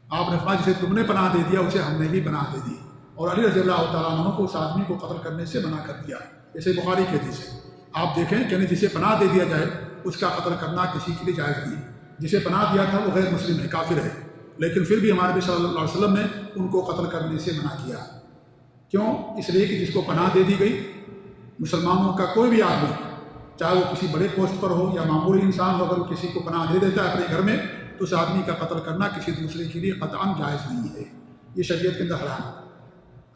آپ نے فرمایا جسے تم نے پناہ دے دیا اسے ہم نے بھی پناہ دے دی، اور علی رضی اللہ تعالیٰ عنہ کو اس آدمی کو قتل کرنے سے منع کر دیا۔ جیسے بخاری کی حدیث ہے، آپ دیکھیں کہ جسے پناہ دے دیا جائے اس کا قتل کرنا کسی کے لیے جائز نہیں۔ جسے پناہ دیا تھا وہ غیر مسلم ہے، کافر ہے، لیکن پھر بھی ہمارے نبی صلی اللہ علیہ وسلم نے ان کو قتل کرنے سے منع کیا۔ کیوں؟ اس لیے کہ جس کو پناہ دے دی گئی، مسلمانوں کا کوئی بھی آدمی، چاہے وہ کسی بڑے پوسٹ پر ہو یا معمولی انسان ہو، اگر وہ کسی کو پناہ دے دیتا ہے اپنے گھر میں تو اس آدمی کا قتل کرنا کسی دوسرے کے لیے قطعاً جائز نہیں ہے، یہ شریعت کے اندر حرام ہے۔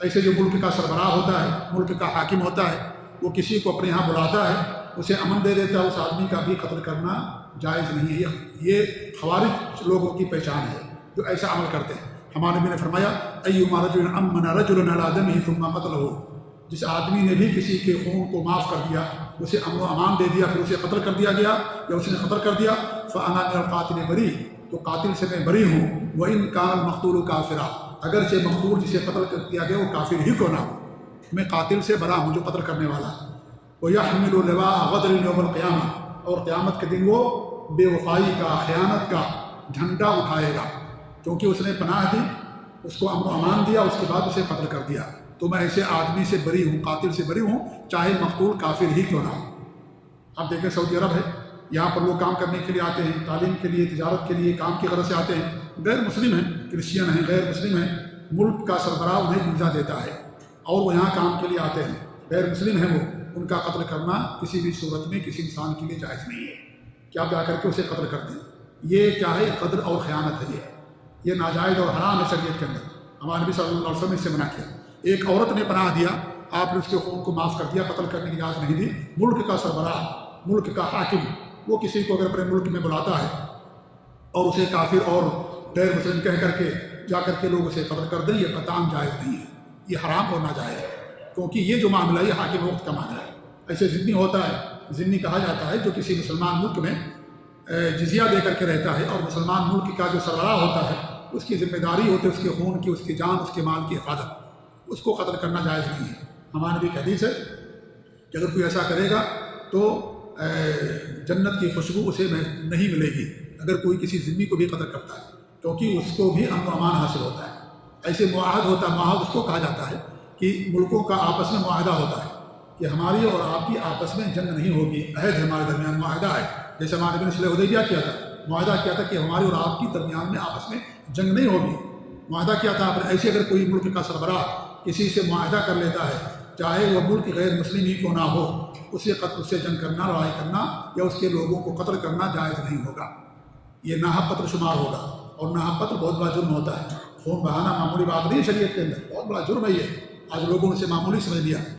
ایسے جو ملک کا سربراہ ہوتا ہے، ملک کا حاکم ہوتا ہے، وہ کسی کو اپنے یہاں بلاتا ہے، اسے امن دے دیتا ہے، اس آدمی کا بھی قتل کرنا جائز نہیں ہے۔ یہ خوارج لوگوں کی پہچان ہے جو ایسا عمل کرتے ہیں۔ ہمارے نبی نے فرمایا ایما رجل امن رجل علی دمہ ثم قتلہ، جس آدمی نے بھی کسی کے خون کو معاف کر دیا، اسے امن و امان دے دیا، پھر اسے قتل کر دیا گیا یا اس نے قتل کر دیا، فانا من القاتل بری، تو قاتل سے میں بری ہوں، وان کان المقتول کافرا، اگرچہ مقتول جسے قتل کر دیا گیا وہ کافر ہی کیوں نہ ہو، میں قاتل سے برا ہوں جو قتل کرنے والا ہے۔ وَيَحْمِلُ لِوَاءَ غَدْرٍ يَوْمَ الْقِيَامَةِ، اور قیامت کے دن وہ بے وفائی کا، خیانت کا جھنڈا اٹھائے گا، کیونکہ اس نے پناہ دی، اس کو امن و امان دیا، اس کے بعد اسے قتل کر دیا، تو میں ایسے آدمی سے بری ہوں، قاتل سے بری ہوں، چاہے مقتول کافر ہی کیوں نہ ہو۔ اب دیکھیں سعودی عرب ہے، یہاں پر لوگ کام کرنے کے لیے آتے ہیں، تعلیم کے لیے، تجارت کے لیے، کام کی غرض سے آتے ہیں، غیر مسلم ہیں، کرسچین ہیں، غیر مسلم ہیں، ملک کا سربراہ انہیں ویزا دیتا ہے اور وہ یہاں کام کے لیے آتے ہیں، غیر مسلم ہیں وہ، ان کا قتل کرنا کسی بھی صورت میں کسی انسان کے لیے جائز نہیں ہے کہ آپ جا کر کے اسے قتل کر دیں۔ یہ کیا ہے؟ قدر اور خیانت ہے، یہ ناجائز اور حرام ہے شریعت کے اندر۔ ہمارے نبی صلی اللہ علیہ وسلم نے اس سے منع کیا۔ ایک عورت نے پناہ دیا، آپ نے اس کے خون کو معاف کر دیا، قتل کرنے کی اجازت نہیں دی۔ ملک کا سربراہ، ملک کا حاکم، وہ کسی کو اگر اپنے ملک میں بلاتا ہے اور اسے کافر اور غیر مسلم کہہ کر کے جا کر کے لوگ اسے قتل کر دیں، یہ قطعاً جائز نہیں ہے، یہ حرام اور ناجائز ہے، کیونکہ یہ جو معاملہ ہے یہ حاکم وقت کا معاملہ ہے۔ ایسے ضمنی ہوتا ہے، ضمنی کہا جاتا ہے جو کسی مسلمان ملک میں جزیہ دے کر کے رہتا ہے، اور مسلمان ملک کا جو سربراہ ہوتا ہے اس کی ذمہ داری ہوتی ہے اس کے خون کی، اس کی جان، اس کے مال کی حفاظت، اس کو قتل کرنا جائز نہیں ہے۔ ہمارے نبی کی حدیث ہے کہ اگر کوئی ایسا کرے گا تو جنت کی خوشبو اسے نہیں ملے گی اگر کوئی کسی ذمہ کو بھی قتل کرتا ہے، کیونکہ اس کو بھی امن و امان حاصل ہوتا ہے۔ ایسے معاہد ہوتا ہے، معاہد اس کو کہا جاتا ہے کہ ملکوں کا آپس میں معاہدہ ہوتا ہے کہ ہماری اور آپ کی آپس میں جنگ نہیں ہوگی، عہد ہے ہمارے درمیان، معاہدہ ہے۔ جیسے ہمارے نبی نے صلح حدیبیہ کیا تھا، معاہدہ کیا تھا کہ ہماری اور آپ کی درمیان میں آپس میں جنگ نہیں ہوگی، معاہدہ کیا تھا آپ نے۔ ایسے اگر کوئی ملک کا سربراہ کسی سے معاہدہ کر لیتا ہے، چاہے وہ ملک غیر مسلم ہی کیوں نہ ہو، اسے جنگ کرنا، لڑائی کرنا یا اس کے لوگوں کو قتل کرنا جائز نہیں ہوگا، یہ ناحق قتل شمار ہوگا، اور ناحق قتل بہت بڑا جرم ہوتا ہے۔ خون بہانا معمولی بات نہیں ہے شریعت کے اندر، بہت بڑا جرم ہے یہ، آج لوگوں نے اسے معمولی سمجھ لیا۔